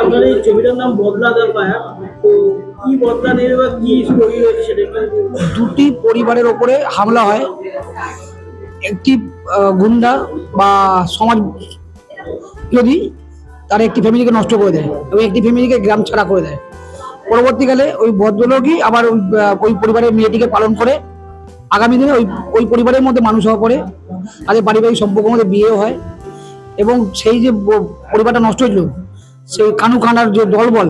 আপনার এই ছবিটার নাম বদলা দা ফায়ার, তো কি বদলা নেবে বা কি স্টোরি রয়েছে সেটা একটু। দুটি পরিবারের ওপরে হামলা হয়। একটি গুন্ডা বা সমাজ বিরোধী তারা একটি ফ্যামিলিকে নষ্ট করে দেয় এবং একটি ফ্যামিলিকে গ্রাম ছাড়া করে দেয়। পরবর্তীকালে ওই ভদ্রলোকই আবার ওই পরিবারের মেয়েটিকে পালন করে। আগামী দিনে ওই ওই পরিবারের মধ্যে মানুষ হওয়া পরে তাদের পারিবারিক সম্পর্কের মধ্যে বিয়েও হয় এবং সেই যে পরিবারটা নষ্ট হয়েছিল সেই কানু কানার যে দলবল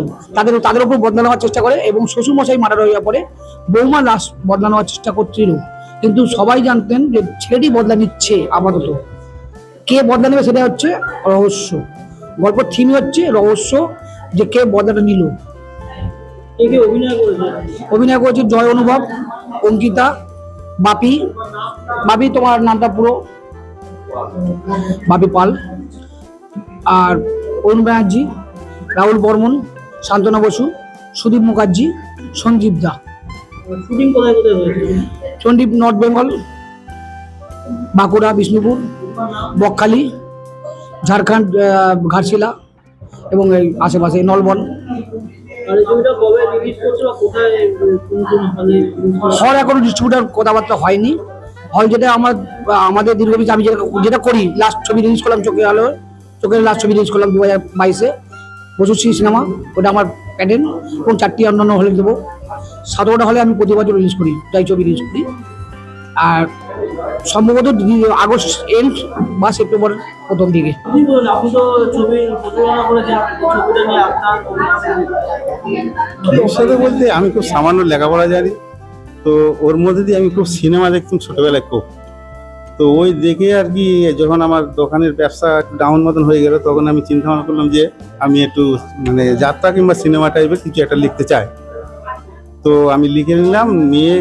তাদের উপর বদলা নেওয়ার চেষ্টা করে এবং শ্বশুরমশাই মারা হয়ে পরে বৌমা লাশ বদলা নেওয়ার চেষ্টা করছিল, কিন্তু সবাই জানতেন যে ছেলেটি বদলা নিচ্ছে। আপাতত কে বদলা নেবে সেটা হচ্ছে রহস্য। গল্পের থিম হচ্ছে রহস্য, যে কে বদলাটা নিল। অভিনয় করেছে জয় অনুভব, অঙ্কিতা, বাপি। বাপি তোমার নামটা পুরো? বাপি পাল। আর অরুণ ব্যানার্জি, রাহুল বর্মন, শান্তনা বসু, সুদীপ মুখার্জি, সঞ্জীব দা। শুটিং কোথায় কোথায় হয়েছে? সন্দীপ নর্থ বেঙ্গল, বাঁকুড়া, বিষ্ণুপুর, বকখালি, ঝাড়খণ্ড, ঘাটশিলা এবং এই আশেপাশে নলবন। হল এখনো ডিস্ট্রিবিউটার কথাবার্তা হয়নি। হল যেটা আমাদের দীর্ঘদিন আমি যেটা করি, লাস্ট ছবি রিলিজ করলাম চোখের লাস্ট ছবি রিলিজ করলাম 2022-এ বসুশ্রী সিনেমা, ওটা আমার প্যাটার্ন, এবং 4টি অন্যান্য হলে দেবো। 17টা হলে আমি প্রতি বছর রিলিজ করি, তাই ছবি রিলিজ করি। আর সম্ভবত আগস্ট এন্ড বা সেপ্টেম্বর প্রথম দিকে। ভবিষ্যতে বলতে আমি খুব সামান্য লেখাপড়া জানি, তো ওর মধ্যে দিয়ে আমি খুব সিনেমা দেখতাম ছোটবেলায় খুব। তো ওই দেখে আর কি যখন আমার দোকানের ব্যবসা একটু ডাউন মতন হয়ে গেল, তখন আমি চিন্তা ভাবনা করলাম যে আমি একটু মানে যাত্রা কিংবা সিনেমা টাইপের কিছু একটা লিখতে চাই। তো আমি লিখে নিলাম, নিয়ে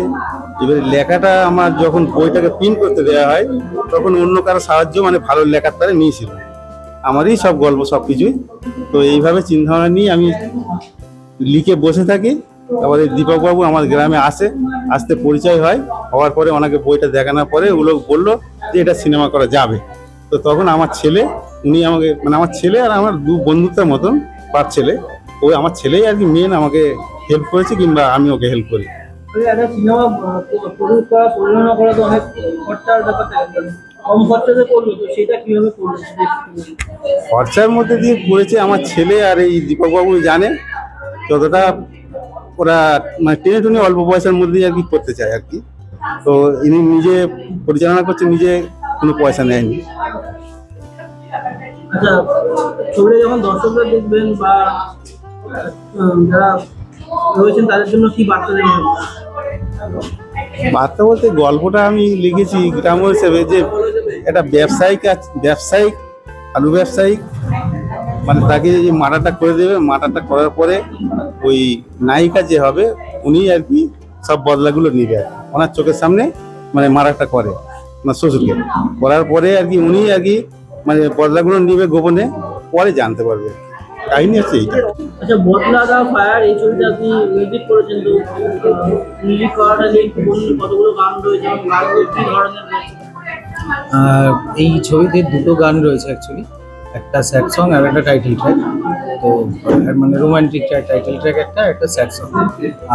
এবারে লেখাটা আমার যখন বইটাকে প্রিন্ট করতে দেওয়া হয় তখন অন্য কারো সাহায্য মানে ভালো লেখার তারা নিয়েছিল, আমারই সব গল্প সব কিছুই। তো এইভাবে চিন্তা ভাবনা নিয়ে আমি লিখে বসে থাকি। তারপরে দীপকবাবু আমার গ্রামে আসতে পরিচয় হয়, হওয়ার পরে ওনাকে বইটা দেখানোর পরে ও লোক বললো যে এটা সিনেমা করা যাবে। তো তখন আমার ছেলে, উনি আমাকে মানে আমার ছেলে আর আমার দু বন্ধুত্বের মতন পার ছেলে, ওই আমার ছেলেই আর কি মেন আমাকে হেল্প করেছে, কিংবা আমি ওকে হেল্প করি। খরচার মধ্যে দিয়ে করেছে আমার ছেলে আর এই দীপকবাবু জানে, যতটা ওরা মানে টেনে টুনে অল্প পয়সার মধ্যেই আর কি করতে চায় আর কি। তো ইনি নিজে পরিচালনা করছে, নিজে কোনো পয়সা নেয়নি। আচ্ছা, ছবিটা যখন দর্শকরা দেখবেন বা যারা রয়েছেন তাদের জন্য কি বার্তা দেবেন? বার্তা বলতে গল্পটা আমি লিখেছি গ্রাম্য হিসেবে, যে একটা ব্যবসায়িক আলু ব্যবসায়িক, মানে তাকে যে মার্ডারটা করে দেবে, মার্ডারটা করার পরে ওই নায়িকা যে হবে উনি আর কি সব বদলাগুলো নিবে, ওনার চোখের সামনে মানে মার্ডারটা করে ওনার শ্বশুরকে, করার পরে আর কি উনি আর কি মানে বদলাগুলো নিবে গোপনে, পরে জানতে পারবে। কাহিনী হচ্ছে এইটা। আচ্ছা, বদলা দা ফায়ার এই ছবিটা আপনি মিউজিক করেছেন, তো মিউজিক করাটা নিয়ে কতগুলো গান রয়েছে, গানগুলো কি ধরনের রয়েছে? এই ছবিতে দুটো গান রয়েছে অ্যাকচুয়ালি, একটা স্যাড সং আর একটা টাইটেল ট্র্যাক। তো মানে রোমান্টিক টাইটেল ট্র্যাক একটা স্যাড সং,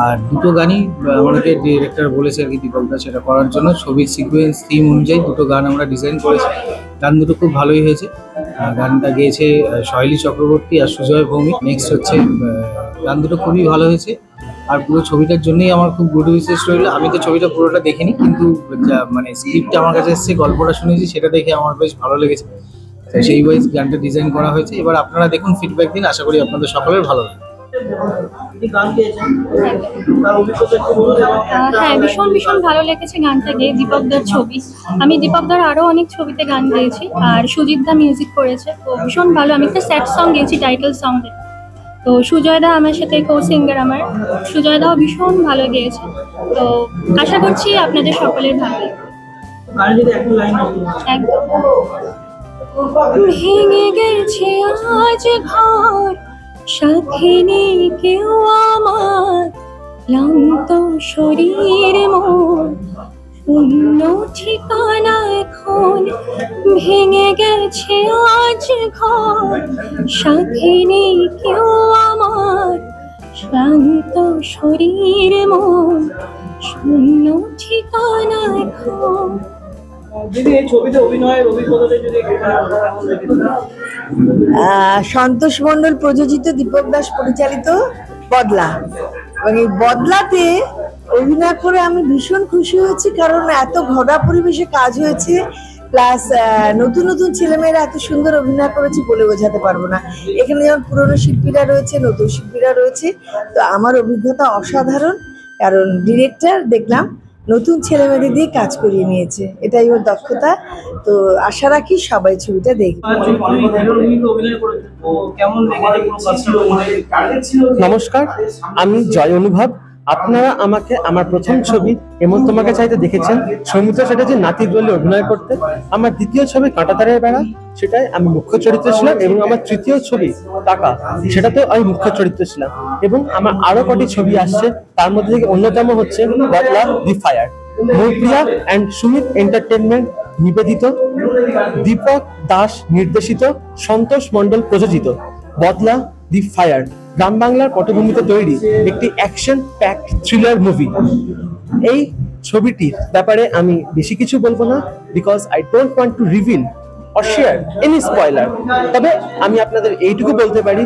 আর দুটো গানই আমাদেরকে ডিরেক্টর বলেছে আর কি দীপকদা সেটা করার জন্য। ছবির সিকোয়েন্স থিম অনুযায়ী দুটো গান আমরা ডিজাইন করেছি। গান দুটো খুব ভালোই হয়েছে। গানটা গেয়েছে শৈলী চক্রবর্তী আর সুজয় ভৌমিক। নেক্সট হচ্ছে গান দুটো খুবই ভালো হয়েছে। আর পুরো ছবিটার জন্যই আমার খুব গুড উইশেস রইল। আমি তো ছবিটা পুরোটা দেখিনি, কিন্তু মানে স্ক্রিপ্টটা আমার কাছে এসেছে, গল্পটা শুনেছি, সেটা দেখে আমার বেশ ভালো লেগেছে। সেই ওয়াইজ গানটা ডিজাইন করা হয়েছে। এবার আপনারা দেখুন, ফিডব্যাক দিন, আশা করি আপনাদের সকলের ভালো লাগবে। হ্যাঁ, ভীষণ ভালো লেগেছে গানটা গেয়ে। দীপকদার ছবি, আমি দীপকদার আরো অনেক ছবিতে গান গেয়েছি, আর সুজিত দা মিউজিক করেছে, তো ভীষণ ভালো। আমি একটা স্যাড সং গেয়েছি, টাইটেল সং। তো সুজয় দা আমার সাথে কো সিঙ্গার, আমার সুজয় দাও ভীষণ ভালো গেয়েছে। তো আশা করছি আপনাদের সকলের ভালো লাগবে। একদম। ভেঙে গেছে আজ ঘর, সাথে নেই কেউ আমার, ক্লান্ত শরীর মন, শূন্য ঠিকানা এখন। ভেঙে গেল গেছে আজ ঘর, সাথে নেই কেউ আমার, শ্রান্ত শরীর মন শূন্য ঠিকানা এখন। দিদি এই ছবিতে অভিনয়ের অভিজ্ঞতাটা যদি একটু কেমন লেগেছে? সন্তোষ মণ্ডল প্রযোজিত, দীপক দাস পরিচালিত বদলা, এবং এই বদলাতে অভিনয় করে আমি ভীষণ খুশি হয়েছি, কারণ এত ঘরোয়া পরিবেশে কাজ হয়েছে, প্লাস নতুন নতুন ছেলেমেয়েরা এত সুন্দর অভিনয় করেছে বলে বোঝাতে পারবো না। এখানে যেমন পুরনো শিল্পীরা রয়েছে, নতুন শিল্পীরা রয়েছে, তো আমার অভিজ্ঞতা অসাধারণ, কারণ ডিরেক্টর দেখলাম নতুন ছেলেমেয়েদের দিয়ে কাজ করিয়ে নিয়েছে, এটাই ওর দক্ষতা। তো আশা রাখি সবাই ছবিটা দেখবে। নমস্কার, আমি জয় অনুভব। আপনারা আমাকে আমার প্রথম ছবি এমন তোমাকে চাইতে দেখেছেন সৌমিত্র চ্যাটার্জির নাতির রোলে অভিনয় করতে। আমার দ্বিতীয় ছবি কাঁটাতারের বেড়া, সেটাই আমি মুখ্য চরিত্র ছিলাম, এবং আমার তৃতীয় ছবি টাকা, সেটাতেও আমি মুখ্য চরিত্র ছিলাম। এবং আমার আরো কটি ছবি আসছে, তার মধ্যে থেকে অন্যতম হচ্ছে বদলা দি fire, Moupriya and Sumit entertainment নিবেদিত, দীপক দাস নির্দেশিত, সন্তোষ মণ্ডল প্রযোজিত বদলা দি ফায়ার গ্রাম বাংলার পটভূমিতে তৈরি একটি অ্যাকশন প্যাকড থ্রিলার মুভি। এই ছবিটির ব্যাপারে আমি বেশি কিছু বলবো না, because I don't want to reveal or share any spoiler। তবে আমি আপনাদের এইটুকু বলতে পারি,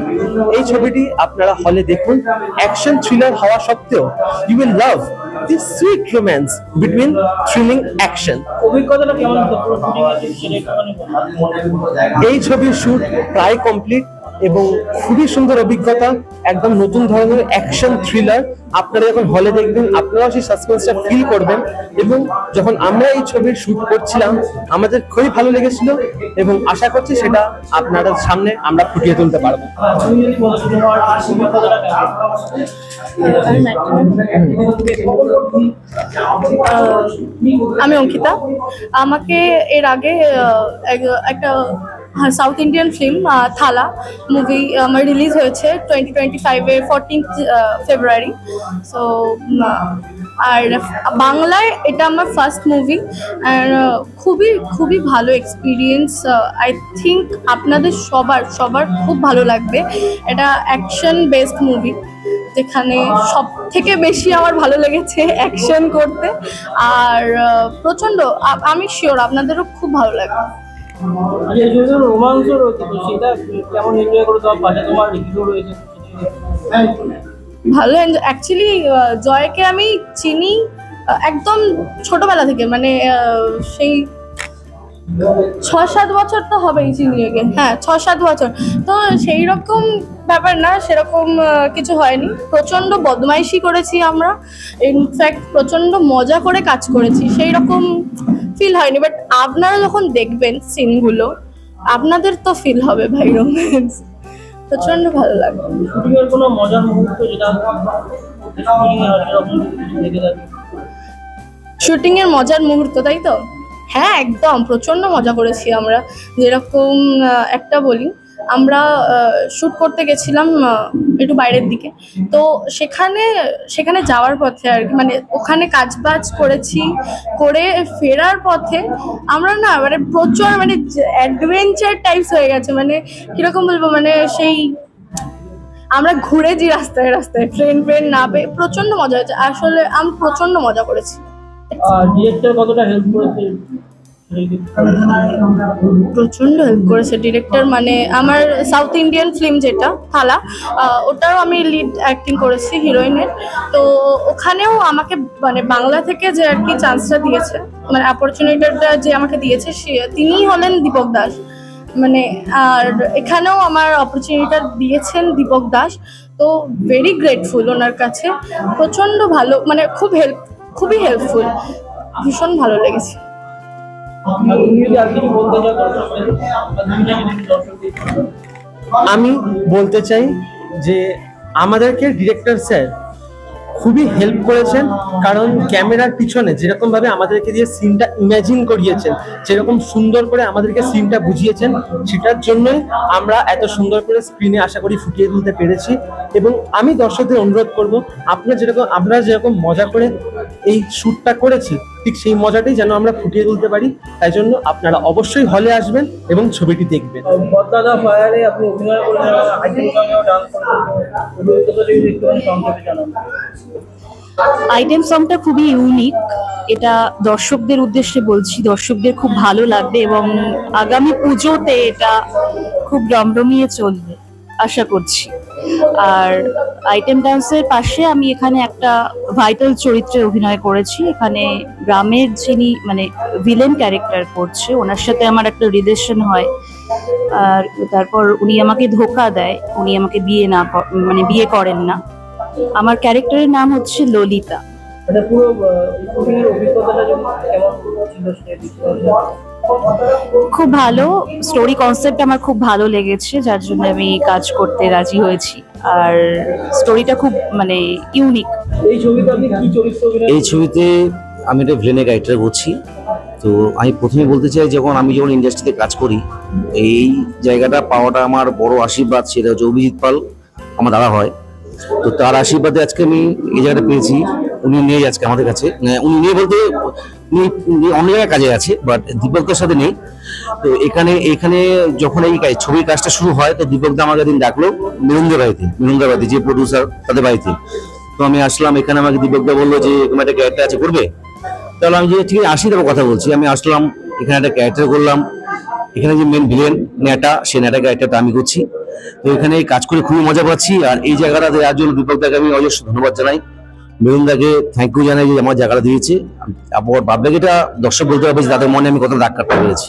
এই ছবিটি আপনারা হলে দেখুন। অ্যাকশন থ্রিলার হওয়া সত্ত্বেও you will love this sweet romance between thrilling action. অভিজ্ঞতাটা কেমন? এই ছবির শুট প্রায় কমপ্লিট এবং খুবই সুন্দর অভিজ্ঞতা, একদম নতুন ধরনের অ্যাকশন থ্রিলার। আপনারা যখন হলে দেখবেন আপনারাও সেই সাসপেন্সটা ফিল করবেন। এবং যখন আমরা এই ছবির শুট করছিলাম আমাদের খুবই ভালো লেগেছিল, এবং আশা করছি সেটা আপনাদের সামনে আমরা ফুটিয়ে তুলতে পারবো। আমি অঙ্কিতা। আমাকে এর আগে একটা সাউথ ইন্ডিয়ান ফিল্ম থালা মুভি আমার রিলিজ হয়েছে 2025-এর 14th ফেব্রুয়ারি। সো আর বাংলায় এটা আমার ফার্স্ট মুভি, আর খুবই খুবই ভালো এক্সপিরিয়েন্স। আই থিঙ্ক আপনাদের সবার খুব ভালো লাগবে। এটা অ্যাকশন বেসড মুভি, যেখানে সব থেকে বেশি আমার ভালো লেগেছে অ্যাকশন করতে, আর প্রচণ্ড আমি শিওর আপনাদেরও খুব ভালো লাগবে। রোমাঞ্চ রয়েছে, তো সেটা কেমন এনজয় করে তোমার পাশে তোমার হিরো রয়েছে? ভালো অ্যাকচুয়ালি জয়কে আমি চিনি একদম ছোটবেলা থেকে, মানে সেই 6-7 বছর তো হবেই চিনি একে। হ্যাঁ, 6-7 বছর। তো সেই রকম ব্যাপার না, সেরকম কিছু হয়নি। প্রচণ্ড বদমাইশি করেছি আমরা, ইনফ্যাক্ট প্রচণ্ড মজা করে কাজ করেছি, সেই রকম ফিল হয়নি। বাট আপনারা যখন দেখবেন সিনগুলো আপনাদের তো ফিল হবে ভাই, রোম্যান্স প্রচণ্ড ভালো লাগবে। শুটিংয়ের কোনো মজার মুহূর্ত যেটা শুটিংয়ের মজার মুহূর্ত, তাই তো? হ্যাঁ, একদম প্রচণ্ড মজা করেছি আমরা। যেরকম একটা বলি, আমরা শ্যুট করতে গেছিলাম একটু বাইরের দিকে, তো সেখানে যাওয়ার পথে আর কি, মানে ওখানে কাজবাজ করেছি, করে ফেরার পথে আমরা না মানে প্রচুর মানে অ্যাডভেঞ্চার টাইপস হয়ে গেছে। মানে কীরকম বলবো, মানে সেই আমরা ঘুরেছি রাস্তায় রাস্তায়, ট্রেন না পেয়ে প্রচণ্ড মজা হয়েছে। আসলে আমি প্রচণ্ড মজা করেছি। ডিরেক্টর কতটা হেল্প করেছে? প্রচণ্ড হেল্প করেছে ডিরেক্টর। মানে আমার সাউথ ইন্ডিয়ান ফিল্ম যেটা থালা, ওটাও আমি লিড অ্যাক্টিং করেছি হিরোইনের। তো ওখানেও আমাকে মানে বাংলা থেকে যে আর কি চান্সটা দিয়েছে, মানে অপরচুনিটিটা যে আমাকে দিয়েছে, তিনিই হলেন দীপক দাস। মানে আর এখানেও আমার অপরচুনিটিটা দিয়েছেন দীপক দাস। তো ভেরি গ্রেটফুল ওনার কাছে, প্রচণ্ড ভালো, মানে খুবই হেল্পফুল, ভীষণ ভালো লেগেছে। আমি বলতে চাই যে আমাদেরকে ডিরেক্টর স্যার খুবই হেল্প করেছেন, কারণ ক্যামেরার পিছনে যেরকম ভাবে আমাদেরকে দিয়ে সিনটা ইমাজিন করিয়েছেন, যেরকম সুন্দর করে আমাদেরকে সিনটা বুঝিয়েছেন, সেটার জন্যই আমরা এত সুন্দর করে স্ক্রিনে আশা করি ফুটিয়ে তুলতে পেরেছি। এবং আমি দর্শকদের অনুরোধ করব, আপনারা যেরকম মজা করে এই শ্যুটটা করেছি ঠিক সেই মজাটাই যেন আমরা ফুটিয়ে তুলতে পারি। তাই জন্য আপনারা অবশ্যই হলে আসবেন এবং ছবিটি দেখবেন। বদ্দাদা ফায়ারে আপনি অভিনয় করেছেন, আইটেম সঙ্গেও ডান্স করেছেন, অভিজ্ঞতা যদি একটুখানি সংক্ষেপে জানান। আইটেম সংটা খুবই ইউনিক, এটা দর্শকদের উদ্দেশ্যে বলছি, দর্শকদের খুব ভালো লাগবে এবং আগামী পুজোতে এটা খুব রমরমিয়ে চলবে আশা করছি। আর আইটেম ডান্সের পাশে আমি এখানে একটা ভাইটাল চরিত্রে অভিনয় করেছি। এখানে গ্রামের যিনি মানে ভিলেন ক্যারেক্টার করছে, ওনার সাথে আমার একটা রিলেশন হয়, আর তারপর উনি আমাকে ধোঁকা দেয়, উনি আমাকে বিয়ে করেন না। আমার ক্যারেক্টারের নাম হচ্ছে ললিতা। মানে পুরো শুটিং এর অভিজ্ঞতাটা কেমন ছিল সেটা? খুব ভালো, স্টোরি কনসেপ্ট আমার খুব ভালো লেগেছে, যার জন্য আমি কাজ করতে রাজি হয়েছি। আর স্টোরিটা খুব মানে ইউনিক। এই ছবিতে আপনি কি চরিত্র অভিনয়? এই ছবিতে আমি একটা ভিলেনের ক্যারেক্টার করছি। তো আমি প্রথমে বলতে চাই, যখন ইন্ডাস্ট্রিতে কাজ করি, এই জায়গাটা পাওয়াটা আমার বড় আশীর্বাদ। সেটা হচ্ছে অভিজিৎ পাল আমার দাদা হয়, তো তার আশীর্বাদে আজকে আমি এই জায়গাটা পেয়েছি। উনি নেই আজকে আমাদের কাছে, উনি নেই বলতে উনি অন্য জায়গায় কাজে আছে, বাট দীপকদার সাথে নেই। তো এখানে যখন এই ছবির কাজটা শুরু হয়, তো দীপকদা আমাকে দিন ডাকলো মিরুন্দার বাড়িতে, যে প্রডিউসার তাদের বাড়িতে। তো আমি আসলাম, এখানে আমাকে দীপকদা বললো যে এরকম একটা ক্যারেক্টার আছে, করবে? তাহলে আমি যে ঠিক আছে আসি, তারপর কথা বলছি। আমি আসলাম, এখানে একটা ক্যারেক্টার করলাম। এখানে যে মেন ভিলেন নেটা, সে নেটা ক্যারেক্টারটা আমি করছি। তো এখানে কাজ করে খুবই মজা পাচ্ছি। আর এই জায়গাটা দেওয়ার জন্য দীপকদাকে আমি অজস্র ধন্যবাদ জানাই, মিরুনদাকে থ্যাংক ইউ জানাই যে আমার জায়গাটা দিয়েছে। আবার বাদবাকিটা দর্শক বলতে হবে যে তাদের মনে আমি কত দাগ কাটতে পেরেছি।